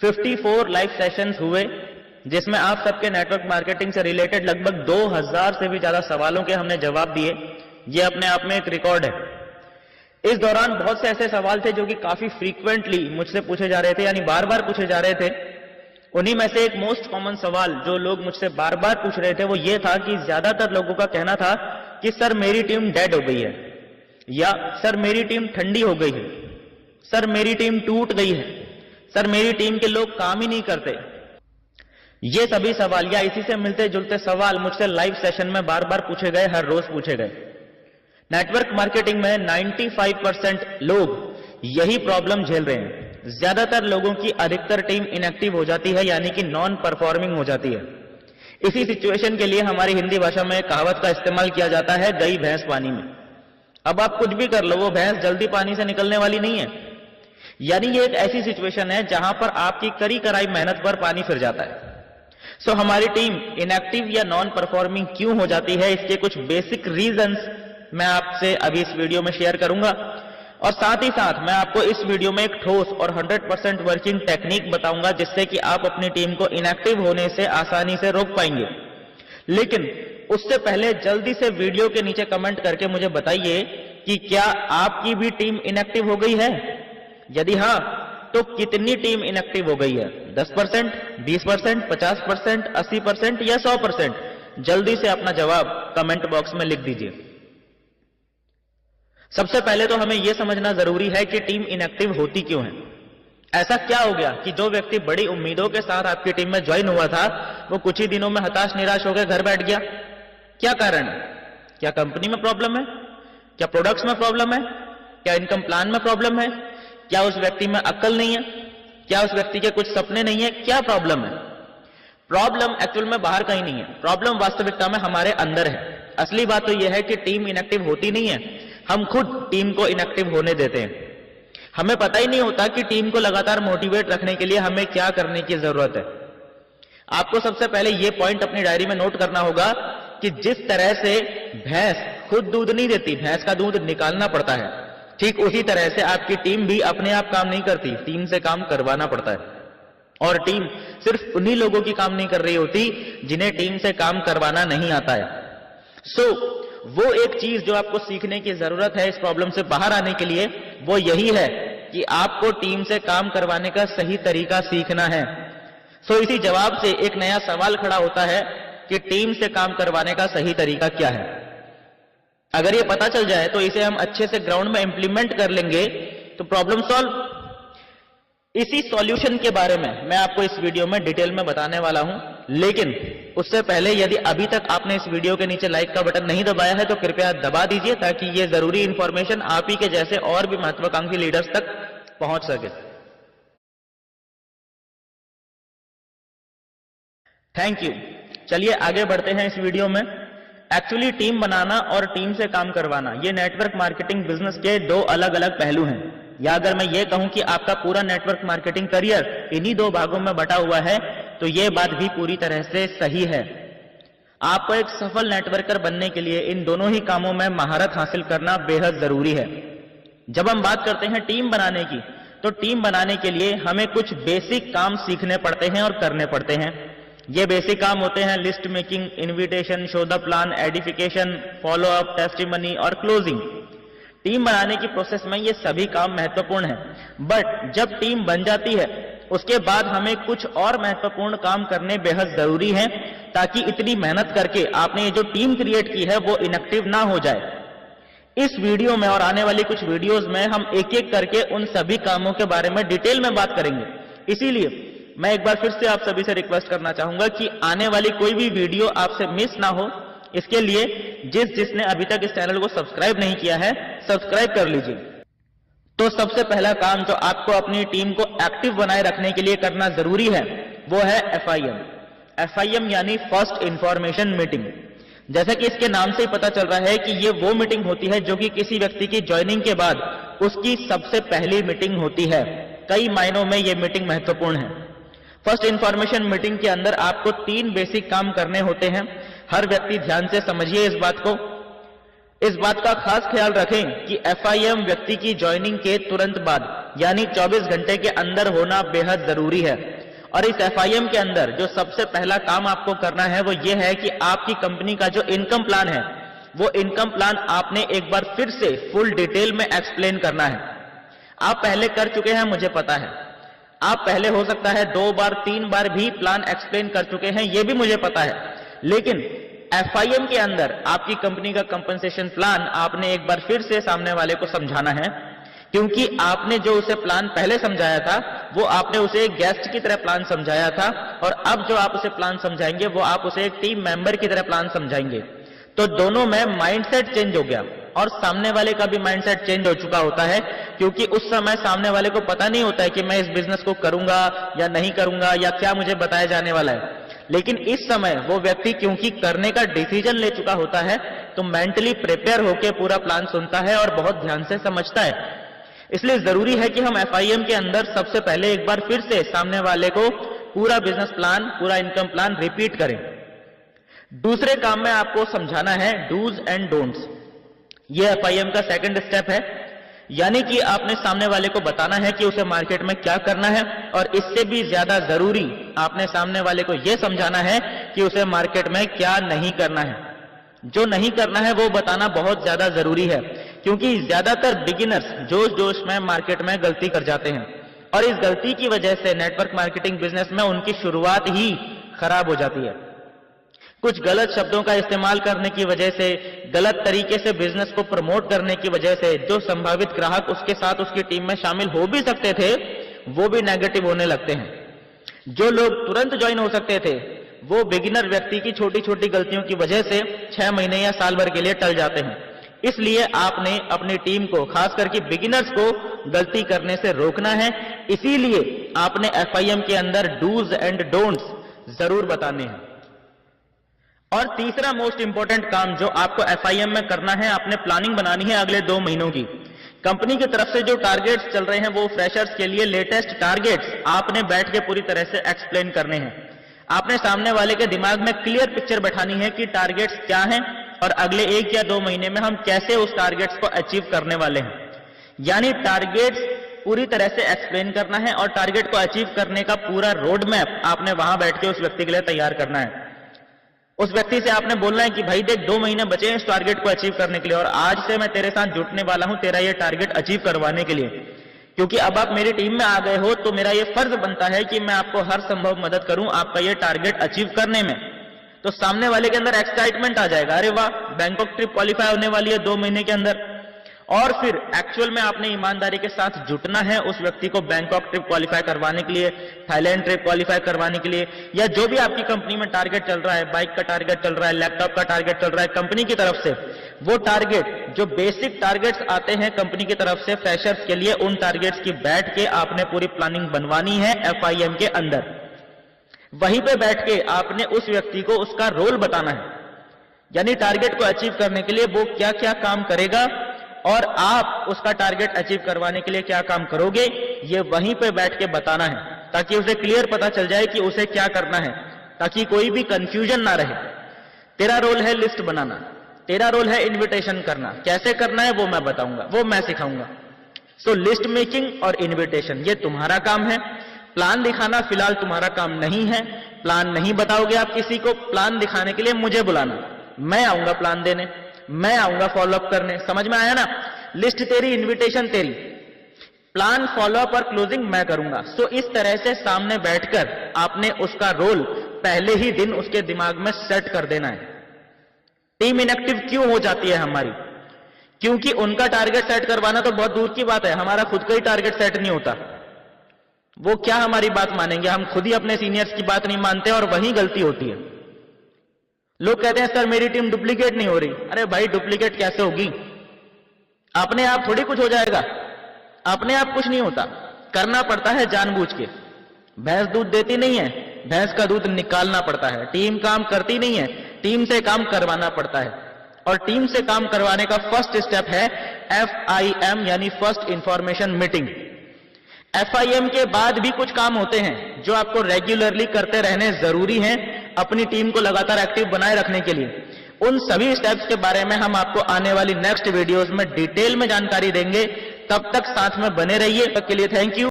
54 live sessions हुए जिसमें आप सबके नेटवर्क मार्केटिंग से रिलेटेड लगभग 2000 से भी ज्यादा सवालों के हमने जवाब दिए। ये अपने आप में एक रिकॉर्ड है। इस दौरान बहुत से ऐसे सवाल थे जो कि काफी फ्रीक्वेंटली मुझसे पूछे जा रहे थे, यानी बार बार पूछे जा रहे थे। उन्हीं में से एक मोस्ट कॉमन सवाल जो लोग मुझसे बार बार पूछ रहे थे वो ये था कि ज्यादातर लोगों का कहना था कि सर मेरी टीम डेड हो गई है, या सर मेरी टीम ठंडी हो गई है, सर मेरी टीम टूट गई है, सर मेरी टीम के लोग काम ही नहीं करते। ये सभी सवाल या इसी से मिलते जुलते सवाल मुझसे लाइव सेशन में बार बार पूछे गए, हर रोज पूछे गए। नेटवर्क मार्केटिंग में 95% लोग यही प्रॉब्लम झेल रहे हैं। ज्यादातर लोगों की अधिकतर टीम इनएक्टिव हो जाती है, यानी कि नॉन परफॉर्मिंग हो जाती है। इसी सिचुएशन के लिए हमारी हिंदी भाषा में कहावत का इस्तेमाल किया जाता है, गई भैंस पानी में। अब आप कुछ भी कर लो, वो भैंस जल्दी पानी से निकलने वाली नहीं है। यानी ये एक ऐसी सिचुएशन है जहां पर आपकी करी कराई मेहनत पर पानी फिर जाता है। सो हमारी टीम इनएक्टिव या नॉन परफॉर्मिंग क्यों हो जाती है, इसके कुछ बेसिक रीजंस मैं आपसे अभी इस वीडियो में शेयर करूंगा, और साथ ही साथ मैं आपको इस वीडियो में एक ठोस और 100% वर्किंग टेक्निक बताऊंगा जिससे कि आप अपनी टीम को इनएक्टिव होने से आसानी से रोक पाएंगे। लेकिन उससे पहले जल्दी से वीडियो के नीचे कमेंट करके मुझे बताइए कि क्या आपकी भी टीम इनएक्टिव हो गई है? यदि हां, तो कितनी टीम इनएक्टिव हो गई है? 10%, 20%, 50%, 80% या 100%? जल्दी से अपना जवाब कमेंट बॉक्स में लिख दीजिए। सबसे पहले तो हमें यह समझना जरूरी है कि टीम इनएक्टिव होती क्यों है। ऐसा क्या हो गया कि जो व्यक्ति बड़ी उम्मीदों के साथ आपकी टीम में ज्वाइन हुआ था वो कुछ ही दिनों में हताश निराश होकर घर बैठ गया? क्या कारण है? क्या कंपनी में प्रॉब्लम है? क्या प्रोडक्ट्स में प्रॉब्लम है? क्या इनकम प्लान में प्रॉब्लम है? क्या उस व्यक्ति में अक्ल नहीं है? क्या उस व्यक्ति के कुछ सपने नहीं है? क्या प्रॉब्लम है? प्रॉब्लम एक्चुअल में बाहर कहीं नहीं है, प्रॉब्लम वास्तविकता में हमारे अंदर है। असली बात तो यह है कि टीम इनएक्टिव होती नहीं है, हम खुद टीम को इनएक्टिव होने देते हैं। हमें पता ही नहीं होता कि टीम को लगातार मोटिवेट रखने के लिए हमें क्या करने की जरूरत है। आपको सबसे पहले यह पॉइंट अपनी डायरी में नोट करना होगा कि जिस तरह से भैंस खुद दूध नहीं देती, भैंस का दूध निकालना पड़ता है, ठीक उसी तरह से आपकी टीम भी अपने आप काम नहीं करती, टीम से काम करवाना पड़ता है। और टीम सिर्फ उन्हीं लोगों की काम नहीं कर रही होती जिन्हें टीम से काम करवाना नहीं आता है। सो वो एक चीज जो आपको सीखने की जरूरत है इस प्रॉब्लम से बाहर आने के लिए, वो यही है कि आपको टीम से काम करवाने का सही तरीका सीखना है। सो इसी जवाब से एक नया सवाल खड़ा होता है कि टीम से काम करवाने का सही तरीका क्या है। अगर ये पता चल जाए तो इसे हम अच्छे से ग्राउंड में इंप्लीमेंट कर लेंगे तो प्रॉब्लम सॉल्व। इसी सॉल्यूशन के बारे में मैं आपको इस वीडियो में डिटेल में बताने वाला हूं, लेकिन उससे पहले यदि अभी तक आपने इस वीडियो के नीचे लाइक का बटन नहीं दबाया है तो कृपया दबा दीजिए ताकि ये जरूरी इंफॉर्मेशन आप ही के जैसे और भी महत्वाकांक्षी लीडर्स तक पहुंच सके। Thank you. चलिए आगे बढ़ते हैं इस वीडियो में। एक्चुअली टीम बनाना और टीम से काम करवाना ये नेटवर्क मार्केटिंग बिजनेस के दो अलग अलग पहलू हैं। या अगर मैं ये कहूं कि आपका पूरा नेटवर्क मार्केटिंग करियर इन्हीं दो भागों में बटा हुआ है तो ये बात भी पूरी तरह से सही है। आपको एक सफल नेटवर्कर बनने के लिए इन दोनों ही कामों में महारत हासिल करना बेहद जरूरी है। जब हम बात करते हैं टीम बनाने की, तो टीम बनाने के लिए हमें कुछ बेसिक काम सीखने पड़ते हैं और करने पड़ते हैं। ये बेसिक काम होते हैं list making, invitation, show the plan, edification, follow up, testimony और क्लोजिंग। टीम बनाने की प्रोसेस में ये सभी काम महत्वपूर्ण हैं, बट जब टीम बन जाती है उसके बाद हमें कुछ और महत्वपूर्ण काम करने बेहद जरूरी हैं ताकि इतनी मेहनत करके आपने ये जो टीम क्रिएट की है वो इनएक्टिव ना हो जाए। इस वीडियो में और आने वाली कुछ वीडियोस में हम एक एक करके उन सभी कामों के बारे में डिटेल में बात करेंगे। इसीलिए मैं एक बार फिर से आप सभी से रिक्वेस्ट करना चाहूंगा कि आने वाली कोई भी वीडियो आपसे मिस ना हो, इसके लिए जिसने अभी तक इस चैनल को सब्सक्राइब नहीं किया है सब्सक्राइब कर लीजिए। तो सबसे पहला काम जो आपको अपनी टीम को एक्टिव बनाए रखने के लिए करना जरूरी है वो है FIM। FIM यानी फर्स्ट इंफॉर्मेशन मीटिंग। जैसा कि इसके नाम से ही पता चल रहा है कि ये वो मीटिंग होती है जो कि किसी व्यक्ति की ज्वाइनिंग के बाद उसकी सबसे पहली मीटिंग होती है। कई मायनों में ये मीटिंग महत्वपूर्ण है। फर्स्ट इंफॉर्मेशन मीटिंग के अंदर आपको 3 बेसिक काम करने होते हैं। हर व्यक्ति ध्यान से समझिए इस बात को। इस बात का खास ख्याल रखें कि FIM व्यक्ति की ज्वाइनिंग के तुरंत बाद यानी 24 घंटे के अंदर होना बेहद जरूरी है। और इस FIM के अंदर जो सबसे पहला काम आपको करना है वो ये है कि आपकी कंपनी का जो इनकम प्लान है वो इनकम प्लान आपने एक बार फिर से फुल डिटेल में एक्सप्लेन करना है। आप पहले कर चुके हैं, मुझे पता है। आप पहले हो सकता है 2 बार 3 बार भी प्लान एक्सप्लेन कर चुके हैं, ये भी मुझे पता है। लेकिन FIM के अंदर आपकी कंपनी का कंपनसेशन प्लान आपने एक बार फिर से सामने वाले को समझाना है, क्योंकि आपने जो उसे प्लान पहले समझाया था वो आपने उसे एक गेस्ट की तरह प्लान समझाया था, और अब जो आप उसे प्लान समझाएंगे वो आप उसे एक टीम मेंबर की तरह प्लान समझाएंगे। तो दोनों में माइंडसेट चेंज हो गया और सामने वाले का भी माइंडसेट चेंज हो चुका होता है, क्योंकि उस समय सामने वाले को पता नहीं होता है कि मैं इस बिजनेस को करूंगा या नहीं करूंगा या क्या मुझे बताया जाने वाला है। लेकिन इस समय वो व्यक्ति क्योंकि करने का डिसीजन ले चुका होता है तो मेंटली प्रिपेयर होकर पूरा प्लान सुनता है और बहुत ध्यान से समझता है। इसलिए जरूरी है कि हम FIM के अंदर सबसे पहले एक बार फिर से सामने वाले को पूरा बिजनेस प्लान, पूरा इनकम प्लान रिपीट करें। दूसरे काम में आपको समझाना है डूज एंड डोंट्स। ये FIM का सेकंड स्टेप है, यानी कि आपने सामने वाले को बताना है कि उसे मार्केट में क्या करना है, और इससे भी ज्यादा जरूरी आपने सामने वाले को यह समझाना है कि उसे मार्केट में क्या नहीं करना है। जो नहीं करना है वो बताना बहुत ज्यादा जरूरी है, क्योंकि ज्यादातर बिगिनर्स जोश जोश में मार्केट में गलती कर जाते हैं, और इस गलती की वजह से नेटवर्क मार्केटिंग बिजनेस में उनकी शुरुआत ही खराब हो जाती है। कुछ गलत शब्दों का इस्तेमाल करने की वजह से, गलत तरीके से बिजनेस को प्रमोट करने की वजह से जो संभावित ग्राहक उसके साथ उसकी टीम में शामिल हो भी सकते थे वो भी नेगेटिव होने लगते हैं। जो लोग तुरंत ज्वाइन हो सकते थे वो बिगिनर व्यक्ति की छोटी छोटी गलतियों की वजह से 6 महीने या साल भर के लिए टल जाते हैं। इसलिए आपने अपनी टीम को, खास करके बिगिनर्स को, गलती करने से रोकना है। इसीलिए आपने FIM के अंदर डूज एंड डोंट्स जरूर बताने हैं। और तीसरा मोस्ट इंपॉर्टेंट काम जो आपको FIM में करना है, आपने प्लानिंग बनानी है अगले 2 महीनों की। कंपनी की तरफ से जो टारगेट्स चल रहे हैं वो फ्रेशर्स के लिए लेटेस्ट टारगेट्स आपने बैठ के पूरी तरह से एक्सप्लेन करने हैं। आपने सामने वाले के दिमाग में क्लियर पिक्चर बैठानी है कि टारगेट्स क्या हैं और अगले 1 या 2 महीने में हम कैसे उस टारगेट्स को अचीव करने वाले हैं। यानी टारगेट्स पूरी तरह से एक्सप्लेन करना है और टारगेट को अचीव करने का पूरा रोड मैप आपने वहां बैठ के उस व्यक्ति के लिए तैयार करना है। उस व्यक्ति से आपने बोलना है कि भाई देख 2 महीने बचे हैं इस टारगेट को अचीव करने के लिए, और आज से मैं तेरे साथ जुटने वाला हूं तेरा ये टारगेट अचीव करवाने के लिए, क्योंकि अब आप मेरी टीम में आ गए हो तो मेरा ये फर्ज बनता है कि मैं आपको हर संभव मदद करूं आपका ये टारगेट अचीव करने में। तो सामने वाले के अंदर एक्साइटमेंट आ जाएगा, अरे वाह बैंकॉक ट्रिप क्वालिफाई होने वाली है 2 महीने के अंदर। और फिर एक्चुअल में आपने ईमानदारी के साथ जुटना है उस व्यक्ति को बैंकॉक ट्रिप क्वालिफाई करवाने के लिए, थाईलैंड ट्रिप क्वालिफाई करवाने के लिए, या जो भी आपकी कंपनी में टारगेट चल रहा है, बाइक का टारगेट चल रहा है, लैपटॉप का टारगेट चल रहा है कंपनी की तरफ से, वो टारगेट जो बेसिक टारगेट्स आते हैं कंपनी की तरफ से फ्रेशर्स के लिए, उन टारगेट्स की बैठ के आपने पूरी प्लानिंग बनवानी है FIM के अंदर। वहीं पे बैठ के आपने उस व्यक्ति को उसका रोल बताना है, यानी टारगेट को अचीव करने के लिए वो क्या क्या काम करेगा और आप उसका टारगेट अचीव करवाने के लिए क्या काम करोगे, ये वहीं पे बैठ के बताना है, ताकि उसे क्लियर पता चल जाए कि उसे क्या करना है, ताकि कोई भी कंफ्यूजन ना रहे। तेरा रोल है लिस्ट बनाना, तेरा रोल है इनविटेशन करना, कैसे करना है वो मैं बताऊंगा, वो मैं सिखाऊंगा। सो लिस्ट मेकिंग और इनविटेशन ये तुम्हारा काम है। प्लान दिखाना फिलहाल तुम्हारा काम नहीं है। प्लान नहीं बताओगे आप किसी को, प्लान दिखाने के लिए मुझे बुलाना, मैं आऊंगा प्लान देने, मैं आऊंगा फॉलोअप करने। समझ में आया ना? लिस्ट तेरी, इनविटेशन तेरी, प्लान, फॉलोअप और क्लोजिंग मैं करूंगा। सो इस तरह से सामने बैठकर आपने उसका रोल पहले ही दिन उसके दिमाग में सेट कर देना है। टीम इनएक्टिव क्यों हो जाती है हमारी? क्योंकि उनका टारगेट सेट करवाना तो बहुत दूर की बात है, हमारा खुद का ही टारगेट सेट नहीं होता। वो क्या हमारी बात मानेंगे? हम खुद ही अपने सीनियर्स की बात नहीं मानते और वही गलती होती है। लोग कहते हैं सर मेरी टीम डुप्लीकेट नहीं हो रही। अरे भाई डुप्लीकेट कैसे होगी? अपने आप थोड़ी कुछ हो जाएगा, अपने आप कुछ नहीं होता, करना पड़ता है जानबूझ के। भैंस दूध देती नहीं है, भैंस का दूध निकालना पड़ता है। टीम काम करती नहीं है, टीम से काम करवाना पड़ता है। और टीम से काम करवाने का फर्स्ट स्टेप है FIM यानी फर्स्ट इंफॉर्मेशन मीटिंग। FIM के बाद भी कुछ काम होते हैं जो आपको रेगुलरली करते रहने जरूरी हैं अपनी टीम को लगातार एक्टिव बनाए रखने के लिए। उन सभी स्टेप्स के बारे में हम आपको आने वाली नेक्स्ट वीडियोस में डिटेल में जानकारी देंगे। तब तक साथ में बने रहिए। तब तक के लिए थैंक यू।